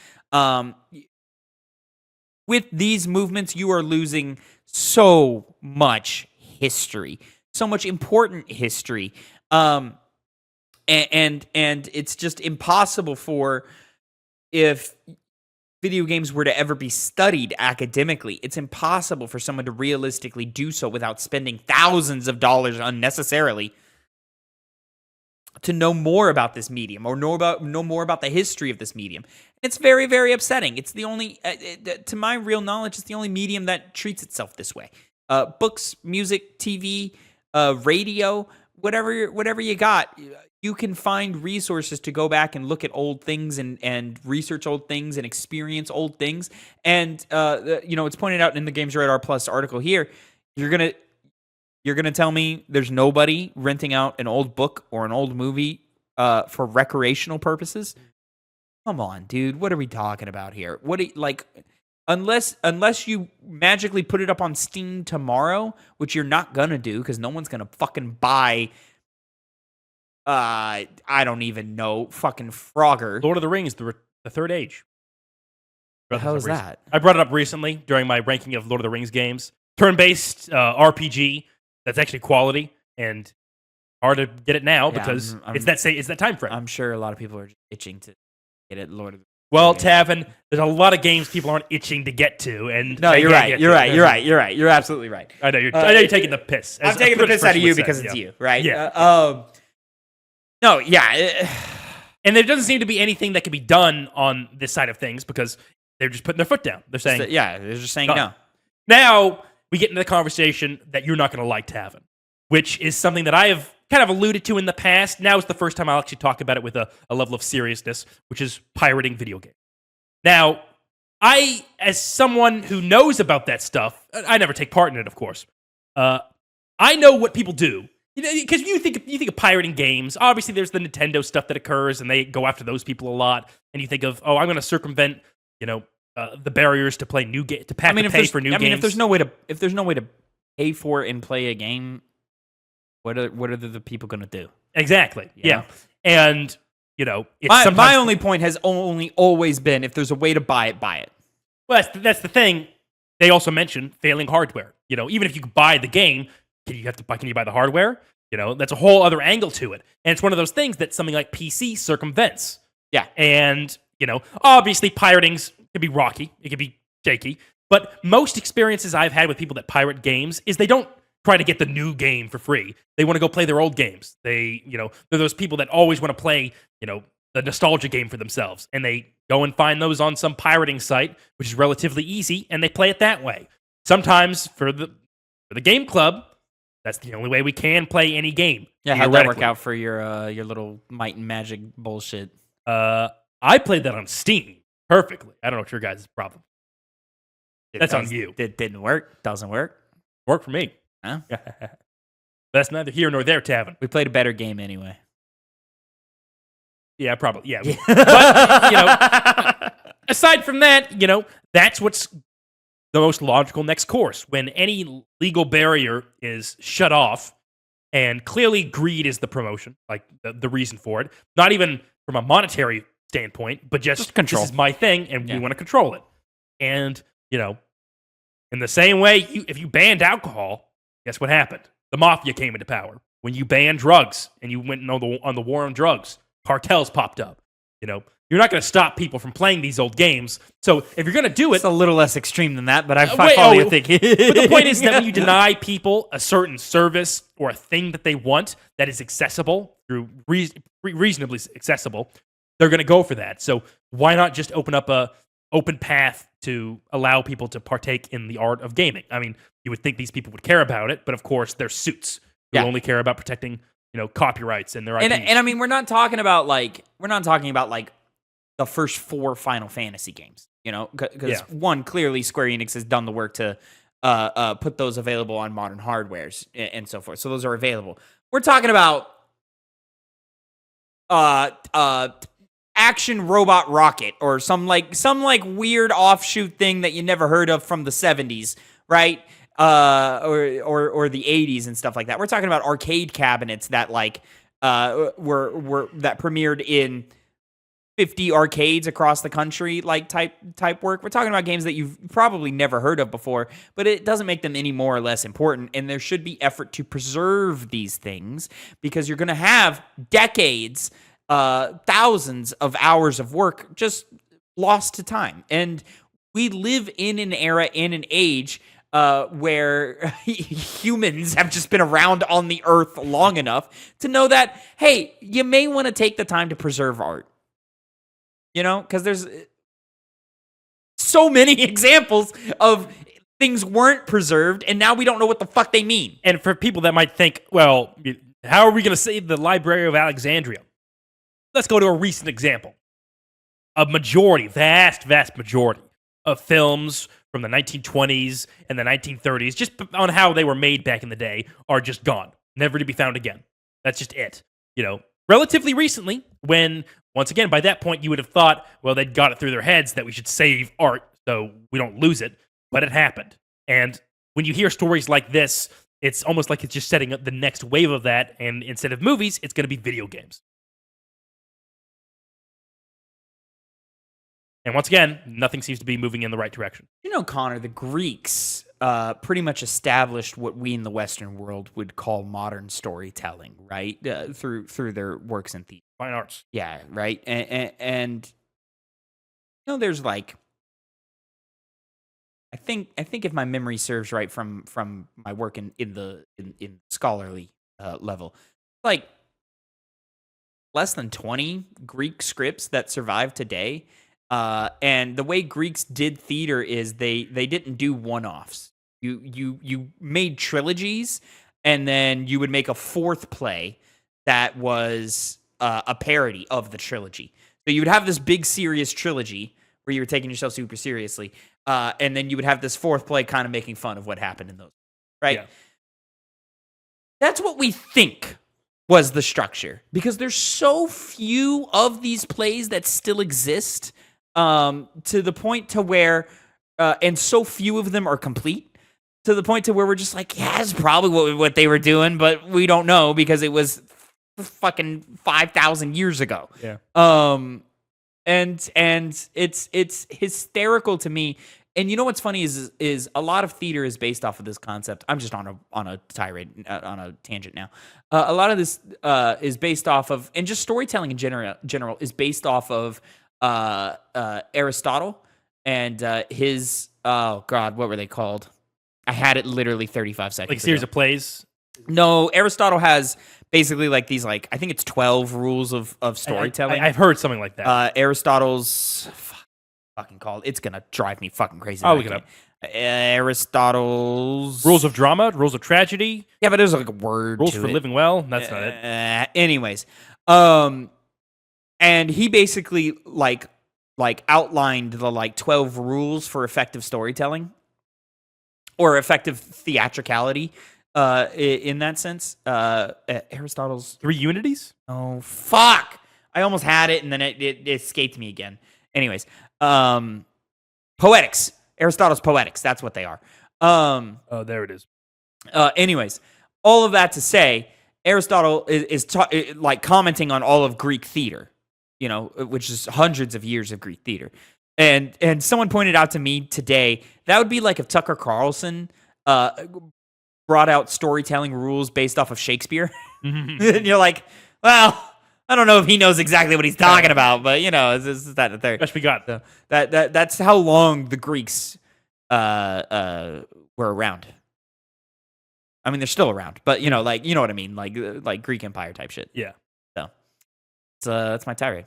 With these movements, you are losing so much history, so much important history. And it's just impossible if video games were to ever be studied academically, it's impossible for someone to realistically do so without spending thousands of dollars unnecessarily to know more about this medium or know more about the history of this medium. It's very, very upsetting. It's the only, to my real knowledge, it's the only medium that treats itself this way. Books, music, TV, radio, whatever you got, you can find resources to go back and look at old things and research old things and experience old things. And it's pointed out in the Games Radar Plus article here. You're gonna tell me there's nobody renting out an old book or an old movie for recreational purposes? Come on, dude. What are we talking about here? Unless you magically put it up on Steam tomorrow, which you're not gonna do because no one's gonna fucking buy. I don't even know, fucking Frogger. Lord of the Rings, the Third Age. How is that? I brought it up recently during my ranking of Lord of the Rings games. Turn-based RPG that's actually quality and hard to get it now because it's that time frame. I'm sure a lot of people are just itching to get it. Lord of the Well, Tavin, there's a lot of games people aren't itching to get to, and no, you're right. You're right. You're absolutely right. I know you're taking the piss. I'm taking the piss out of you because it's you, right? Yeah. No, yeah. And there doesn't seem to be anything that can be done on this side of things because they're just putting their foot down. They're saying, they're just saying no. Now we get into the conversation that you're not going to like, Tavin, which is something that I have kind of alluded to in the past. Now is the first time I'll actually talk about it with a level of seriousness, which is pirating video games. Now, I, as someone who knows about that stuff, I never take part in it, of course. I know what people do. because you think of pirating games. Obviously, there's the Nintendo stuff that occurs, and they go after those people a lot. And you think of, I'm going to circumvent, the barriers to play new game to pay for new games. If there's no way to pay for and play a game, what are the people going to do? Exactly. Yeah. And my only point has only always been, if there's a way to buy it, buy it. Well, that's the thing. They also mention failing hardware. Even if you buy the game, can you buy the hardware? That's a whole other angle to it. And it's one of those things that something like PC circumvents. Yeah. And, obviously pirating's could be rocky. It could be shaky. But most experiences I've had with people that pirate games is they don't try to get the new game for free. They want to go play their old games. They're those people that always want to play, the nostalgia game for themselves. And they go and find those on some pirating site, which is relatively easy, and they play it that way. Sometimes for the game club, that's the only way we can play any game. Yeah, how'd that work out for your little might and magic bullshit? I played that on Steam perfectly. I don't know what your guys' problem. That's on you. It didn't work. Doesn't work. Worked for me. Huh? That's neither here nor there, Tavin. We played a better game anyway. Yeah, probably. Yeah. But, aside from that, that's what's the most logical next course. When any legal barrier is shut off, and clearly greed is the promotion, like the reason for it. Not even from a monetary standpoint, but just control. This is my thing, and we want to control it. And, in the same way, if you banned alcohol, guess what happened? The mafia came into power. When you banned drugs, and you went on the war on drugs, cartels popped up. You're not going to stop people from playing these old games. So if you're going to do it... It's a little less extreme than that, but I follow your thinking. But the point is that when you deny people a certain service or a thing that they want that is accessible, through reasonably accessible, they're going to go for that. So why not just open up a open path to allow people to partake in the art of gaming? I mean, you would think these people would care about it, but of course they're suits who only care about protecting, copyrights and their IPs. And I mean, we're not talking about the first 4 Final Fantasy games, because one, clearly Square Enix has done the work to put those available on modern hardwares and so forth. So those are available. We're talking about Action Robot Rocket or some weird offshoot thing that you never heard of from the 70s, right? Or the 80s and stuff like that. We're talking about arcade cabinets that were that premiered in 50 arcades across the country, type work. We're talking about games that you've probably never heard of before, but it doesn't make them any more or less important. And there should be effort to preserve these things, because you're going to have decades, thousands of hours of work just lost to time. And we live in an era, in an age where humans have just been around on the earth long enough to know that, hey, you may want to take the time to preserve art. Because there's so many examples of things weren't preserved, and now we don't know what the fuck they mean. And for people that might think, well, how are we going to save the Library of Alexandria? Let's go to a recent example. A vast majority of films from the 1920s and the 1930s, just on how they were made back in the day, are just gone, never to be found again. That's just it. Relatively recently, when, once again, by that point, you would have thought, well, they'd got it through their heads that we should save art so we don't lose it, but it happened. And when you hear stories like this, it's almost like it's just setting up the next wave of that, and instead of movies, it's going to be video games. And once again, nothing seems to be moving in the right direction. Connor, the Greeks pretty much established what we in the Western world would call modern storytelling, right? Through their works in theater. Fine arts. Yeah, right. And there's I think if my memory serves right from my work in scholarly level, less than 20 Greek scripts that survive today. And the way Greeks did theater is they didn't do one-offs. You made trilogies, and then you would make a 4th play that was a parody of the trilogy. So you would have this big serious trilogy where you were taking yourself super seriously, and then you would have this 4th play kind of making fun of what happened in those, right? Yeah. That's what we think was the structure, because there's so few of these plays that still exist, to the point to where, and so few of them are complete, to the point to where we're just like, yeah, that's probably what they were doing, but we don't know because it was fucking 5,000 years ago. Yeah. And it's hysterical to me. And you know what's funny is a lot of theater is based off of this concept. I'm just on a tirade, on a tangent now. A lot of this is based off of, and just storytelling in general is based off of Aristotle and his, oh God, what were they called? I had it literally 35 seconds Like a series ago. of plays? No, Aristotle has basically like these, like, I think it's 12 rules of storytelling. I've heard something like that. Aristotle's fucking called. It's gonna drive me fucking crazy. I'll look it up. Aristotle's Rules of drama, rules of tragedy, yeah, but there's like a word. rules to for it. living well. That's not it. Anyways, and he basically like outlined the like 12 rules for effective storytelling or effective theatricality. In that sense, Aristotle's 3 unities? oh fuck! I almost had it and then it escaped me again. Anyways, poetics. Aristotle's poetics. That's what they are. Oh, there it is. Anyways, all of that to say, Aristotle is like commenting on all of Greek theater, you know, which is hundreds of years of Greek theater. And someone pointed out to me today, that would be like if Tucker Carlson brought out storytelling rules based off of Shakespeare. And you're like, well, I don't know if he knows exactly what he's talking about, but you know, it's that and the third. Best we got. So that's how long the Greeks were around. I mean, they're still around, but you know, like, you know what I mean, like Greek Empire type shit. Yeah. So that's my tirade.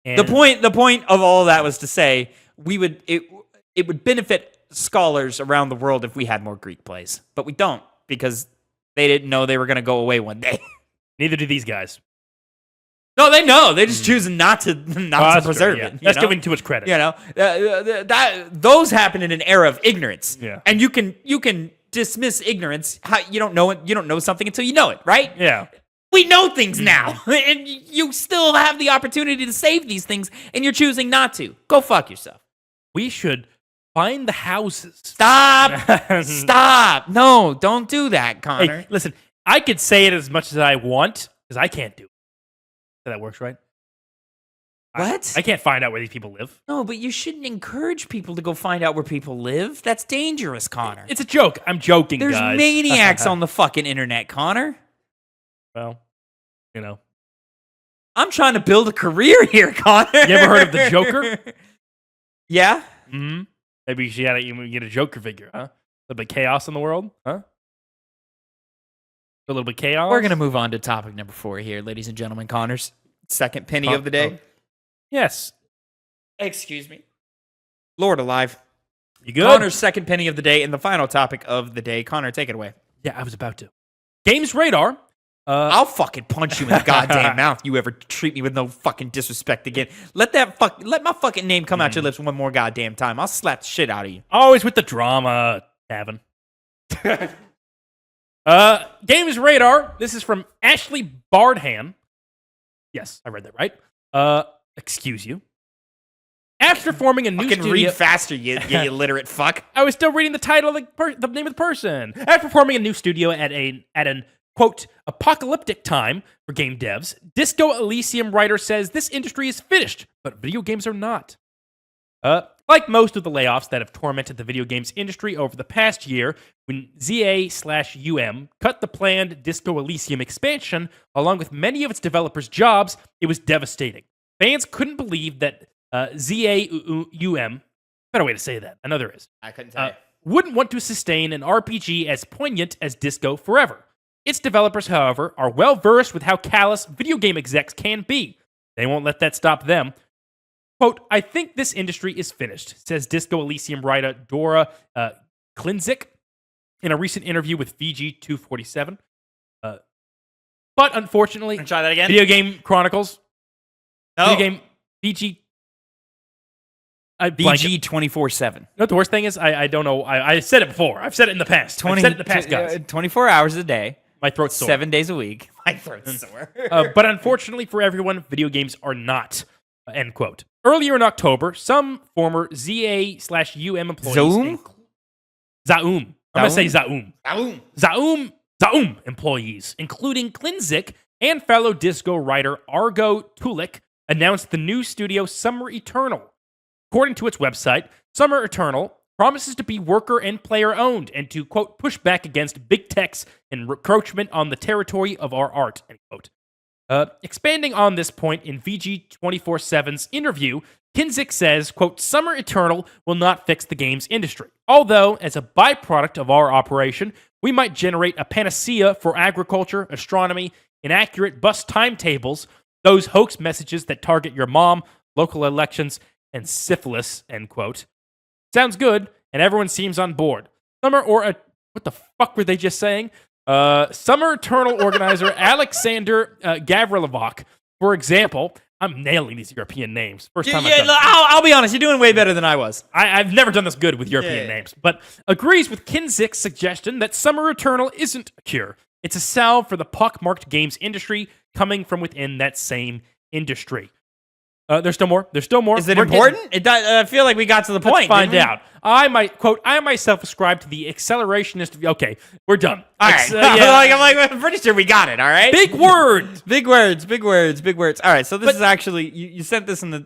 And The point of all of that was to say it would benefit scholars around the world if we had more Greek plays, but we don't, because they didn't know they were going to go away one day. neither do these guys. No, they know. They just choose not to preserve it. That's giving too much credit. You know, those happen in an era of ignorance. Yeah. And you can dismiss ignorance. How you don't know it? You don't know something until you know it, right? Yeah. We know things now, and you still have the opportunity to save these things, and you're choosing not to. Go fuck yourself. We should find the houses. Stop. Stop. No, don't do that, Connor. Hey, listen, I could say it as much as I want, because I can't do it. So that works, right? What? I can't find out where these people live. No, but you shouldn't encourage people to go find out where people live. That's dangerous, Connor. It's a joke. I'm joking, There's guys. maniacs on the fucking internet, Connor. Well, you know. I'm trying to build a career here, Connor. You ever heard of the Joker? Yeah. Mm-hmm. Maybe you should even get a Joker figure, huh? A little bit of chaos in the world, huh? A little bit of chaos. We're going to move on to topic number 4 here, ladies and gentlemen. Connor's second penny of the day. Yes. Excuse me. Lord alive. You good? Connor's second penny of the day and the final topic of the day. Connor, take it away. Yeah, I was about to. Games Radar. I'll fucking punch you in the goddamn mouth. You ever treat me with no fucking disrespect again? Let my fucking name come out your lips one more goddamn time. I'll slap the shit out of you. Always with the drama, Tavin. Games Radar. This is from Ashley Bardhan. Yes, I read that right. Excuse you. After forming a new Fucking studio... read faster, you illiterate fuck. I was still reading the title of the name of the person. After forming a new studio at an quote, apocalyptic time for game devs, Disco Elysium writer says this industry is finished, but video games are not. Like most of the layoffs that have tormented the video games industry over the past year, when ZA/UM cut the planned Disco Elysium expansion, along with many of its developers' jobs, it was devastating. Fans couldn't believe that ZA/UM, better way to say that, I know there is, I couldn't tell you. wouldn't want to sustain an RPG as poignant as Disco forever. Its developers, however, are well-versed with how callous video game execs can be. They won't let that stop them. Quote, I think this industry is finished, says Disco Elysium writer Dora Klinzik in a recent interview with VG247. But unfortunately, Try that again? Video Game Chronicles, No. Video Game VG... VG 24/7. You know what the worst thing is? I don't know. I said it before. I've said it in the past. I've said it in the past, guys. 24 hours a day. My throat's sore. 7 days a week. My throat's sore. But unfortunately for everyone, video games are not. End quote. Earlier in October, some former ZA/UM employees... Zoom? Zaum. I'm going to say Zaum. Zaum. Employees, including Klinzik and fellow disco writer Argo Tulik, announced the new studio Summer Eternal. According to its website, Summer Eternal promises to be worker and player owned and to, quote, push back against big tech's encroachment on the territory of our art, end quote. Expanding on this point in VG247's interview, Kinzik says, quote, Summer Eternal will not fix the games industry. Although, as a byproduct of our operation, we might generate a panacea for agriculture, astronomy, inaccurate bus timetables, those hoax messages that target your mom, local elections, and syphilis, end quote. Sounds good, and everyone seems on board. What the fuck were they just saying? Summer Eternal organizer Alexander Gavrilovac, for example, I'm nailing these European names. First time I've done this. I'll be honest, you're doing way better than I was. I've never done this good with European names, but agrees with Kinzik's suggestion that Summer Eternal isn't a cure. It's a salve for the pockmarked games industry coming from within that same industry. There's still more. Is it important? I feel like we got to the point. Let's find out. I myself ascribe to the accelerationist. Okay, we're done. All right. I'm pretty sure we got it. All right. Big words. Big words. All right. So this is actually you sent this in the.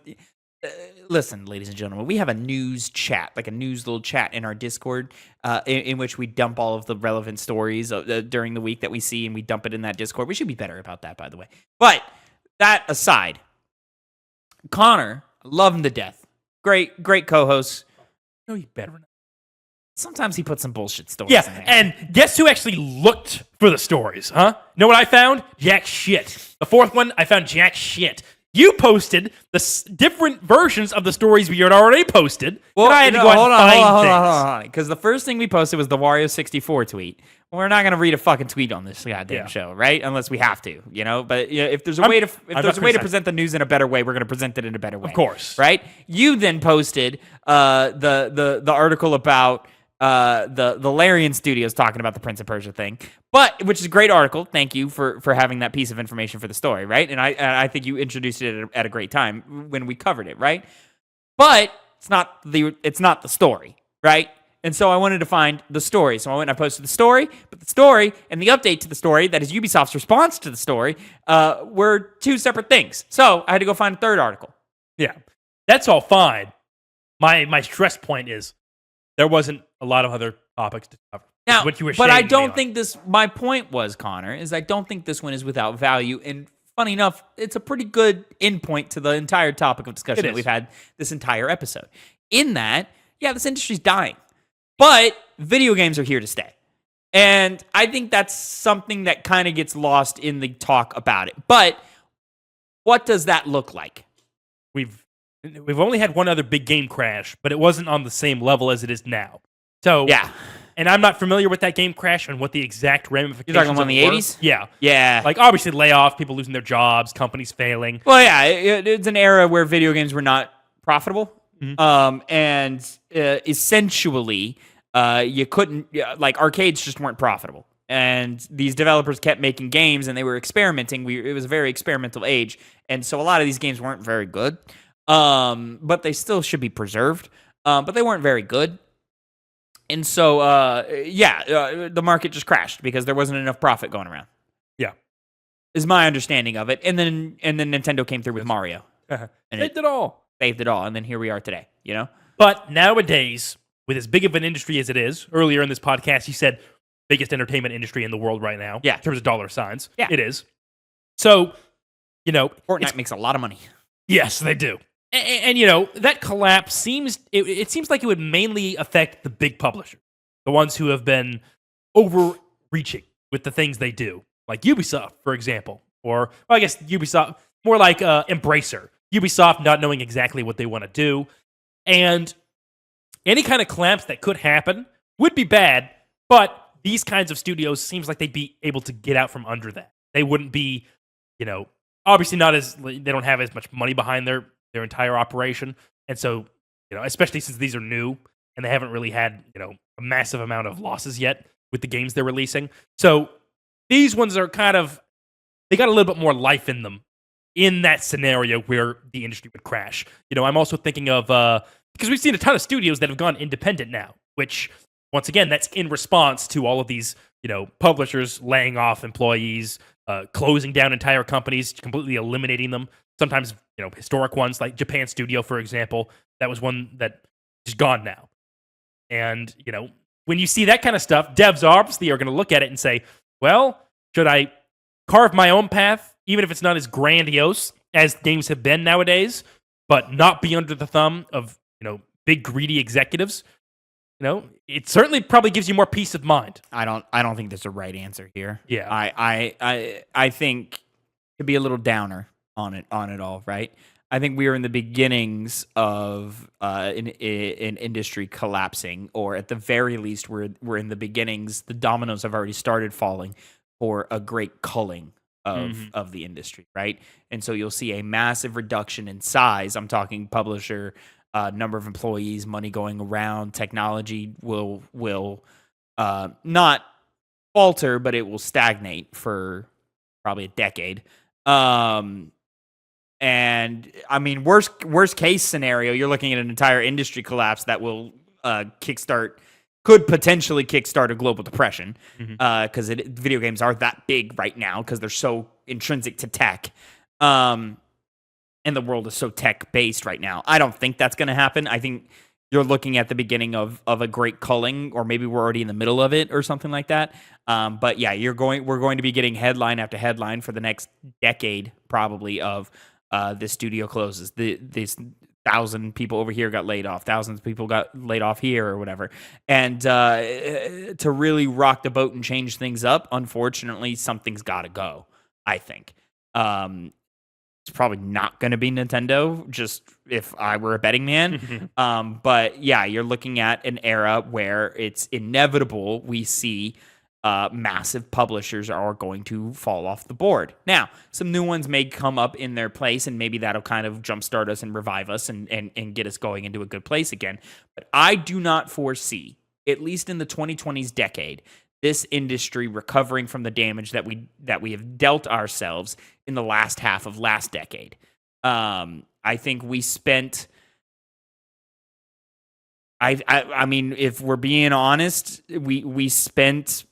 Listen, ladies and gentlemen, we have a news chat, like a news little chat in our Discord, in which we dump all of the relevant stories during the week that we see, and we dump it in that Discord. We should be better about that, by the way. But that aside. Connor, love him to death. Great co-host. No, you better not. Sometimes he puts some bullshit stories in there. And guess who actually looked for the stories, huh? Know what I found? Jack shit. The fourth one, I found jack shit. You posted the different versions of the stories we had already posted, and I had to go out and find things. Hold on. Because the first thing we posted was the Wario64 tweet. We're not going to read a fucking tweet on this goddamn show, right? Unless we have to, you know? But if there's a way to present the news in a better way, we're going to present it in a better way. Of course. Right? You then posted the article about the Larian Studios talking about the Prince of Persia thing, which is a great article. Thank you for having that piece of information for the story, right? And I think you introduced it at a great time when we covered it, right? But it's not the story, right? And so I wanted to find the story. So I went and I posted the story, but the story and the update to the story, that is Ubisoft's response to the story, were two separate things. So I had to go find a third article. Yeah, that's all fine. My stress point is there wasn't a lot of other topics to cover. Now, what you were but I don't think my point was, Connor, is I don't think this one is without value. And funny enough, it's a pretty good endpoint to the entire topic of discussion that we've had this entire episode. In that, this industry's dying. But video games are here to stay. And I think that's something that kind of gets lost in the talk about it. But what does that look like? We've only had one other big game crash, but it wasn't on the same level as it is now. So and I'm not familiar with that game crash and what the exact ramifications You're talking about in the 80s? Yeah. Yeah. Like, obviously, layoff, people losing their jobs, companies failing. Well, it's an era where video games were not profitable. Mm-hmm. And essentially, you couldn't, arcades just weren't profitable. And these developers kept making games, and they were experimenting. It was a very experimental age. And so a lot of these games weren't very good. But they still should be preserved. But they weren't very good. And so, the market just crashed because there wasn't enough profit going around. Yeah. Is my understanding of it. And then Nintendo came through with Mario. And saved it all. And then here we are today, you know? But nowadays, with as big of an industry as it is, earlier in this podcast, you said biggest entertainment industry in the world right now. Yeah. In terms of dollar signs. Yeah. It is. So, Fortnite makes a lot of money. Yes, they do. And that collapse seems like it would mainly affect the big publishers, the ones who have been overreaching with the things they do, like Ubisoft, for example, or I guess Ubisoft, more like Embracer. Ubisoft not knowing exactly what they want to do, and any kind of collapse that could happen would be bad. But these kinds of studios seems like they'd be able to get out from under that. They wouldn't be, obviously not as they don't have as much money behind their entire operation. And so, especially since these are new and they haven't really had, a massive amount of losses yet with the games they're releasing. So these ones are they got a little bit more life in them in that scenario where the industry would crash. I'm also thinking of, because we've seen a ton of studios that have gone independent now, which, once again, that's in response to all of these, publishers laying off employees, closing down entire companies, completely eliminating them. Sometimes, historic ones like Japan Studio, for example, that was one that is gone now. And, when you see that kind of stuff, devs obviously are going to look at it and say, well, should I carve my own path, even if it's not as grandiose as games have been nowadays, but not be under the thumb of, big greedy executives? It certainly probably gives you more peace of mind. I don't think there's a right answer here. Yeah. I think to be a little downer on it all, right? I think we are in the beginnings of an industry collapsing, or at the very least, we're in the beginnings. The dominoes have already started falling for a great culling of the industry, right? And so you'll see a massive reduction in size. I'm talking publisher, number of employees, money going around. Technology will not falter, but it will stagnate for probably a decade. And I mean, worst case scenario, you're looking at an entire industry collapse that will could potentially kickstart a global depression, because video games are that big right now because they're so intrinsic to tech, and the world is so tech based right now. I don't think that's going to happen. I think you're looking at the beginning of a great culling, or maybe we're already in the middle of it or something like that. But yeah, we're going to be getting headline after headline for the next decade, probably, of this studio closes. This 1,000 people over here got laid off. Thousands of people got laid off here, or whatever. And to really rock the boat and change things up, unfortunately, something's got to go, I think. It's probably not going to be Nintendo, just if I were a betting man. But yeah, you're looking at an era where it's inevitable we see massive publishers are going to fall off the board. Now, some new ones may come up in their place, and maybe that'll kind of jumpstart us and revive us and get us going into a good place again. But I do not foresee, at least in the 2020s decade, this industry recovering from the damage that we have dealt ourselves in the last half of last decade. I think we spent... I mean, if we're being honest, we spent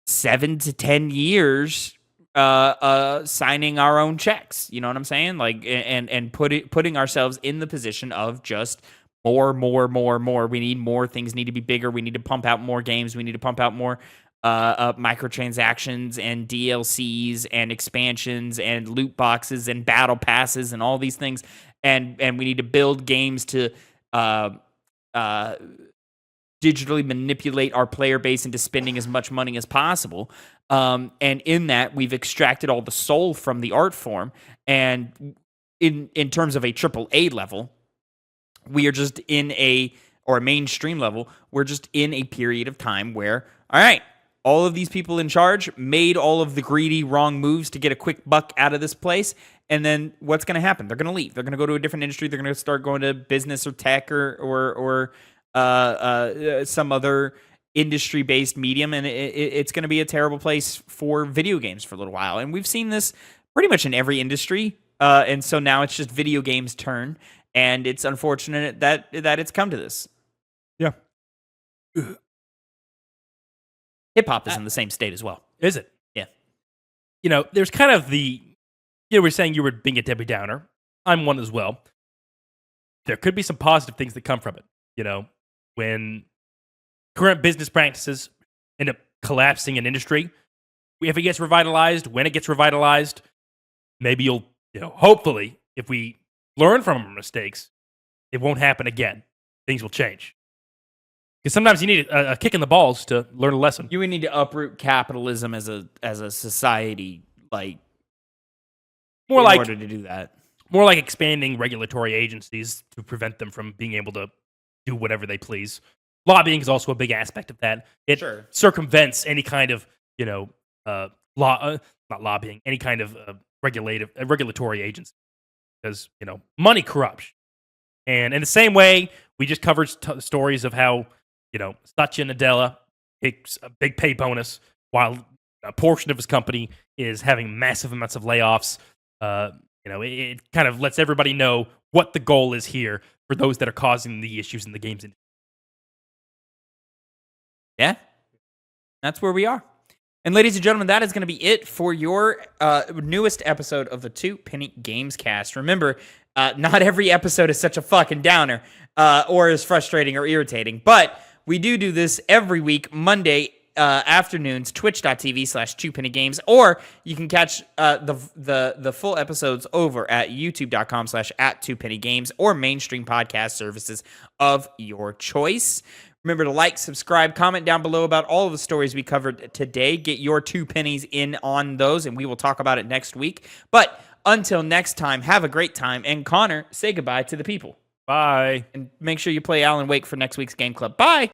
7 to 10 years signing our own checks. You know what I'm saying? Like, and putting ourselves in the position of just more. We need more. Things need to be bigger. We need to pump out more games. We need to pump out more microtransactions and DLCs and expansions and loot boxes and battle passes and all these things. And we need to build games to digitally manipulate our player base into spending as much money as possible. And in that, we've extracted all the soul from the art form. And in terms of a AAA level, we are just or a mainstream level, we're just in a period of time where, all right, all of these people in charge made all of the greedy, wrong moves to get a quick buck out of this place. And then what's going to happen? They're going to leave. They're going to go to a different industry. They're going to start going to business or tech or some other industry-based medium, and it's going to be a terrible place for video games for a little while. And we've seen this pretty much in every industry, and so now it's just video games' turn, and it's unfortunate that it's come to this. Yeah. Hip-hop is in the same state as well. Is it? Yeah. There's kind of we're saying you were being a Debbie Downer. I'm one as well. There could be some positive things that come from it. When current business practices end up collapsing an industry, if it gets revitalized, when it gets revitalized, maybe you'll, hopefully, if we learn from our mistakes, it won't happen again. Things will change. Because sometimes you need a kick in the balls to learn a lesson. You would need to uproot capitalism as a society, in order to do that. More like expanding regulatory agencies to prevent them from being able to do whatever they please. Lobbying is also a big aspect of that. It circumvents any kind of, law, not lobbying, any kind of regulatory agency. Because, money corrupts. And in the same way, we just covered stories of how, Satya Nadella takes a big pay bonus while a portion of his company is having massive amounts of layoffs. It kind of lets everybody know what the goal is here for those that are causing the issues in the games industry. Yeah, that's where we are. And ladies and gentlemen, that is going to be it for your newest episode of the Two Penny Gamescast. Remember, not every episode is such a fucking downer or is frustrating or irritating, but we do this every week, Monday afternoons, twitch.tv/TwoPennyGames, or you can catch the full episodes over at youtube.com/@TwoPennyGames or mainstream podcast services of your choice. Remember to like, subscribe, comment down below about all of the stories we covered today. Get your 2 pennies in on those, and we will talk about it next week. But until next time, have a great time. And Connor, say goodbye to the people. Bye. And make sure you play Alan Wake for next week's Game Club. Bye.